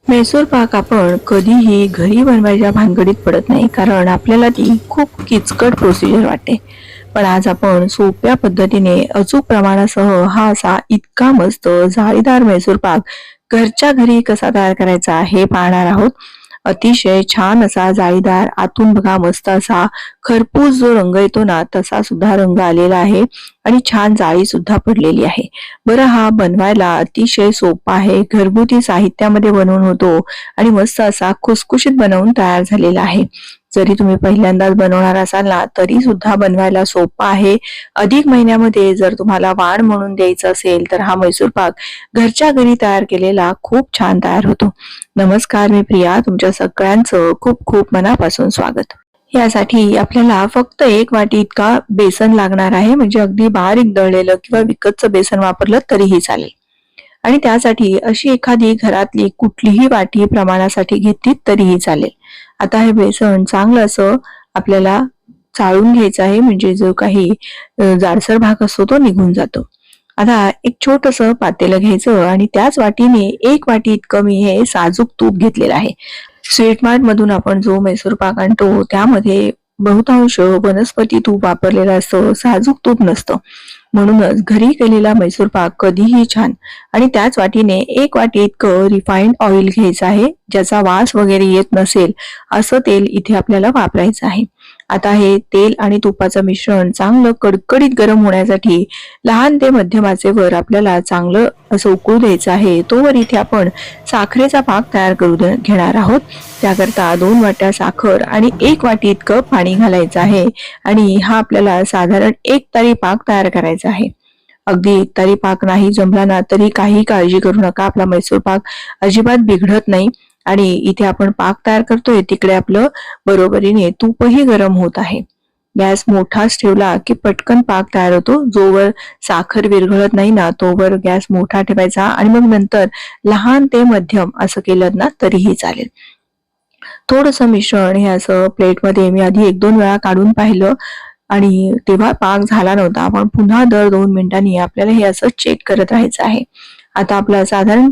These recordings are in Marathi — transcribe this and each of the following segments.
म्हैसूर पाक आपण कधीही घरी बनवायच्या भानगडीत पडत नाही, कारण आपल्याला ती खूप किचकट प्रोसिजर वाटते. पण आज आपण सोप्या पद्धतीने अचूक प्रमाणासह हा असा इतका मस्त जाळीदार म्हैसूर पाक घरच्या घरी कसा तयार करायचा हे पाहणार आहोत. अतिशय छान असा जाळीदार, आतून बघा मस्त असा खरपूस जो रंग येतो ना, तसा सुद्धा रंग आलेला आहे आणि छान जाळी सुद्धा पडलेली आहे. बरं, हा बनवायला अतिशय सोपा आहे. घरगुती साहित्यामध्ये बनवून होतो आणि मस्त असा खुसखुशीत बनवून तयार झालेला आहे. जरी तुम्ही पहिल्यांदाच बनवणार असाल ना, तरी सुद्धा बनवायला सोपा आहे. अधिक महिन्यामध्ये जर तुम्हाला वाण म्हणून द्यायचं असेल, तर हा म्हैसूर पाक घरच्या घरी तयार केलेला खूप छान तयार होतो. नमस्कार, मी प्रिया. तुमच्या सगळ्यांचं खूप खूप मनापासून स्वागत. यासाठी आपल्याला फक्त 1 वाटी इतका बेसन लागणार आहे. म्हणजे अगदी बारीक दळलेलं किंवा विकतचं बेसन वापरलं तरीही चालेल. आणि त्यासाठी अशी एखादी घरातली कुठलीही वाटी प्रमाणासाठी घेतली तरीही चालेल. आता हे बेसन चांगलं असं आपल्याला चाळून घ्यायचं आहे, म्हणजे जो काही जाडसर भाग असतो तो निघून जातो. आता एक छोटंसं पातेलं घ्यायचं आणि त्याच वाटीने 1 वाटी इतकं मी हे साजूक तूप घेतलेलं आहे. स्वीट मार्ट मधून आपण जो म्हैसूर पाक आणतो त्यामध्ये बहुतांश वनस्पती तूप वापरलेलं असतं, साजूक तूप नसतं. म्हणूनच घरी केलेला म्हैसूर पाक कधीही छान. आणि त्याच वाटीने 1 वाटी इतकं रिफाईंड ऑइल घ्यायचं आहे. ज्याचा वास वगैरे येत नसेल असं तेल इथे आपल्याला वापरायचं आहे. आता हे तेल आणि तुपाचं मिश्रण चांगलं कडकडीत गरम होण्यासाठी लहान ते मध्यम आचेवर आपल्याला चांगलं असं उकळू द्यायचं आहे. तोवर इथे आपण साखरेचा पाक तयार करू घेणार आहोत. त्याकरता 2 वाट्या साखर आणि 1 वाटी इतकं पाणी घालायचं आहे आणि हा आपल्याला साधारण 1 तारी पाक तयार करायचा आहे. अगदी 1 तारी पाक नाही जमला ना, तरी काही काळजी करू नका. आपला म्हैसूर पाक अजिबात बिघडत नाही. आणि इथे आपण पाक तयार करतोय, तिकडे आपलं बरोबरीने तूपही गरम होत आहे. गॅस मोठाच ठेवला की पटकन पाक तयार होतो. जोवर साखर विरघळत नाही ना, तोवर गॅस मोठा ठेवायचा आणि मग नंतर लहान ते मध्यम असं केलं ना तरीही चालेल. थोडंसं मिश्रण हे असं प्लेटमध्ये मी आधी 1-2 वेळा काढून पाहिलं आणि तेव्हा पाक झाला नव्हता. पण पुन्हा दर 2 मिनिटांनी आपल्याला हे असं चेक करत राहायचं आहे. आता आपला साधारण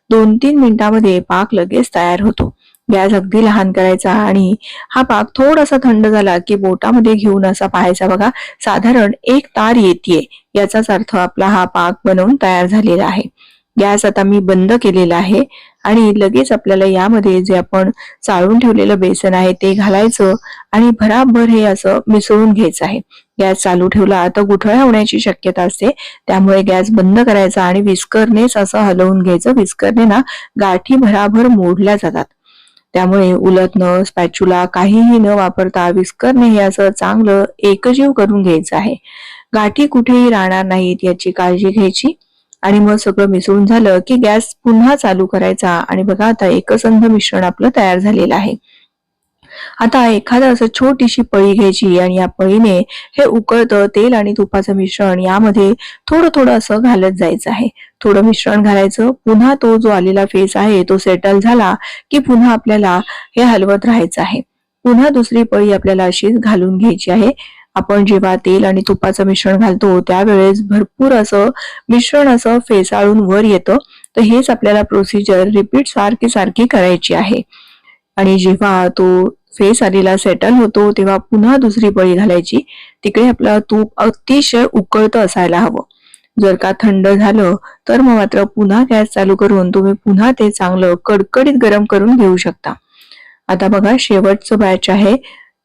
2-3 मिनिटांमध्ये पाक लगेच तयार होतो. गॅस अगदी लहान करायचा आणि हा पाक थोडासा थंड झाला की बोटामध्ये घेऊन असा पाहायचा बघा. साधारण 1 तार येतेय, याचाच अर्थ आपला हा पाक बनवून तयार झालेला आहे. गॅस आता मी बंद केलेला आहे आणि लगेच आपल्याला यामध्ये जे आपण चाळून ठेवलेलं बेसन आहे ते घालायचं आणि भराभर हे असं मिसळून घ्यायचं आहे. गॅस चालू ठेवला तर गुठळ्या होण्याची शक्यता असते, त्यामुळे गॅस बंद करायचा आणि विस्करनेच असं हलवून घ्यायचं. विस्करने ना गाठी भराभर मोडल्या जातात, त्यामुळे उलटणं, स्पॅच्युला काहीही न वापरता विस्करने हे असं चांगलं एकजीव करून घ्यायचं आहे. गाठी कुठेही राहणार नाहीत याची काळजी घ्यायची. आणि मग सगळं मिसळून झालं की गॅस पुन्हा चालू करायचा आणि बघा आता एकसंध मिश्रण आपलं तयार झालेलं आहे. आता एखादं असं छोटीशी पळी घ्यायची आणि या पळीने हे उकळतं तेल आणि तुपाचं मिश्रण यामध्ये थोडं थोडं असं घालत जायचं आहे. थोडं मिश्रण घालायचं. पुन्हा तो जो आलेला फेस आहे तो सेटल झाला की पुन्हा आपल्याला हे हलवत राहायचं आहे. पुन्हा दुसरी पळी आपल्याला अशीच घालून घ्यायची आहे. आपण जेव्हा तेल आणि तुपाचं मिश्रण घालतो त्यावेळेस भरपूर असं मिश्रण असं फेसाळून वर येतं. तर हेच आपल्याला प्रोसिजर रिपीट सारखी सारखी करायची आहे. आणि जेव्हा तो फेस आलेला सेटल होतो तेव्हा पुन्हा दुसरी पळी घालायची. तिकडे आपलं तूप अतिशय उकळतं असायला हवं. जर का थंड झालं तर मग मात्र पुन्हा गॅस चालू करून तुम्ही पुन्हा ते चांगलं कडकडीत गरम करून घेऊ शकता. आता बघा शेवटचं बॅच आहे.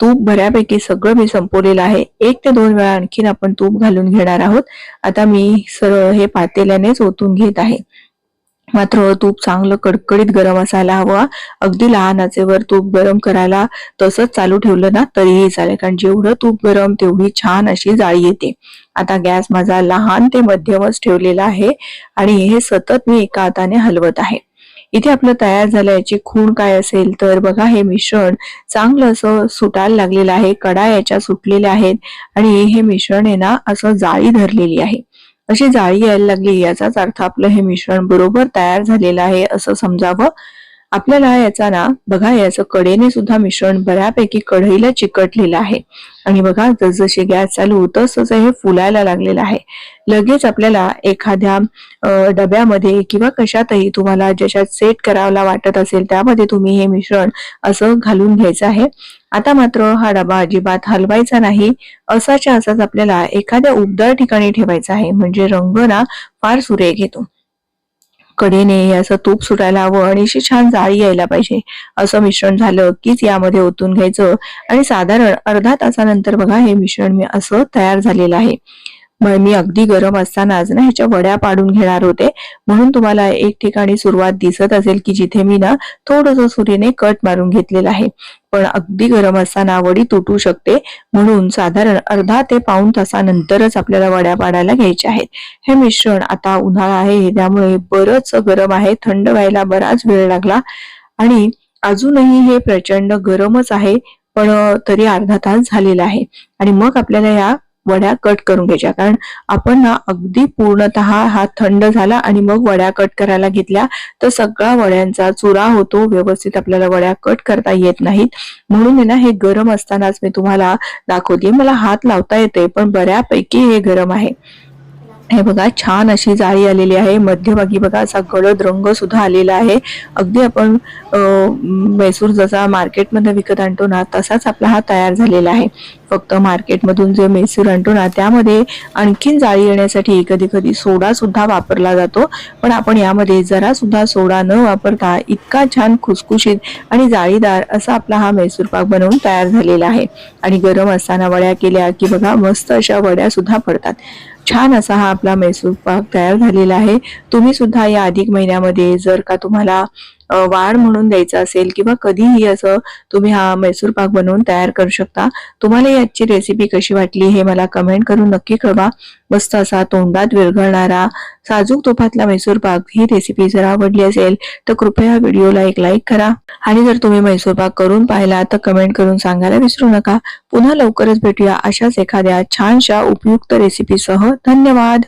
तूप बऱ्यापैकी सगळं मी संपवलेलं आहे. 1 ते 2 वेळा आणखीन आपण तूप घालून घेणार आहोत. आता मी सरळ हे पातेल्यानेच ओतून घेत आहे. मात्र तूप चांगलं कडकडीत गरम असायला हवं. अगदी लहान आचेवर तूप गरम करायला तसंच चालू ठेवलं ना तरीही चालेल, कारण जेवढं तूप गरम तेवढी छान अशी जाळी येते. आता गॅस माझा लहान ते मध्यमच ठेवलेला आहे आणि हे सतत मी एका हाताने हलवत आहे. इथे आपलं तयार झालं. याची खूण काय असेल तर बघा, हे मिश्रण चांगलं असं सुटायला लागलेलं आहे. कडा याच्या सुटलेल्या आहेत आणि हे मिश्रण आहे ना असं जाळी धरलेली आहे. अशी जाळी यायला लागली याचाच अर्थ आपलं हे मिश्रण बरोबर तयार झालेलं आहे असं समजावं. आपल्याला याचा ना बघा याचं कडेने सुद्धा मिश्रण बऱ्यापैकी कढईला चिकटलेलं आहे आणि बघा जसजसे गॅस चालू तसं हे फुलायला लागलेलं आहे. लगेच आपल्याला एखाद्या डब्यामध्ये किंवा कशातही तुम्हाला ज्याच्यात सेट करायला वाटत असेल त्यामध्ये तुम्ही हे मिश्रण असं घालून घ्यायचं आहे. आता मात्र हा डबा अजिबात हलवायचा नाही, असाच्या असाच आपल्याला एखाद्या उबदार ठिकाणी ठेवायचा आहे, म्हणजे रंग ना फार सुरेख येतो. कडेने असं तूप सुटायला हवं आणि अशी छान जाळी यायला पाहिजे. असं मिश्रण झालं कीच यामध्ये ओतून घ्यायचं आणि साधारण अर्धा तासानंतर बघा हे मिश्रण मी असं तयार झालेलं आहे. मग मी अगदी गरम असतानाच ना ह्याच्या वड्या पाडून घेणार होते, म्हणून तुम्हाला एक ठिकाणी सुरुवात दिसत असेल की जिथे मी ना थोडंसं सुरीने कट मारून घेतलेलं आहे. पण अगदी गरम असताना वडी तुटू शकते, म्हणून साधारण अर्धा ते पाऊण तासानंतरच आपल्याला वड्या पाडायला घ्यायच्या आहेत. हे मिश्रण आता उन्हाळा आहे त्यामुळे बरंच गरम आहे, थंड व्हायला बराच वेळ लागला आणि अजूनही हे प्रचंड गरमच आहे. पण तरी अर्धा तास झालेला आहे आणि मग आपल्याला या वड्या कट करून घ्यायच्या, कारण आपण ना अगदी पूर्णतः हा थंड झाला आणि मग वड्या कट करायला घेतल्या तर सगळा वड्यांचा चुरा होतो, व्यवस्थित आपल्याला वड्या कट करता येत नाहीत. म्हणून ना हे गरम असतानाच मी तुम्हाला दाखवते. मला हात लावता येते पण बऱ्यापैकी हे गरम आहे. हे बघा छान अशी जाळी आलेली आहे, मध्यभागी बघा असा गडद रंग सुद्धा आलेला आहे. अगदी आपण मैसूर जसा मार्केटमध्ये विकत आणतो ना तसाच आपला हा तयार झालेला आहे. फक्त मार्केटमधून जे मैसूर आणतो ना त्यामध्ये आणखीन जाळी येण्यासाठी कधी कधी सोडा सुद्धा वापरला जातो, पण आपण यामध्ये जरा सुद्धा सोडा न वापरता इतका छान खुसखुशीत आणि जाळीदार असा आपला हा मैसूर पाक बनवून तयार झालेला आहे. आणि गरम असताना वड्या केल्या की बघा मस्त अशा वड्या सुद्धा पडतात. छान असा हा आपला मैसूर पाक तयार झालेला आहे. तुम्ही सुद्धा या अधिक महिन्यामध्ये जर का तुम्हाला वाढ म्हणून द्यायचं असेल किंवा कधीही असं तुम्ही हा मैसूर पाक बनवून तयार करू शकता. तुम्हाला याची रेसिपी कशी वाटली हे मला कमेंट करून नक्की कळवा. मस्त असा तोंडात विरघळणारा साजूक तुपातला मैसूर पाक ही रेसिपी जर आवडली असेल तर कृपया व्हिडिओला एक लाईक करा आणि जर तुम्ही मैसूर पाक करून पाहिला तर कमेंट करून सांगायला विसरू नका. पुन्हा लवकरच भेटूया अशाच एखाद्या छानशा उपयुक्त रेसिपीसह. धन्यवाद.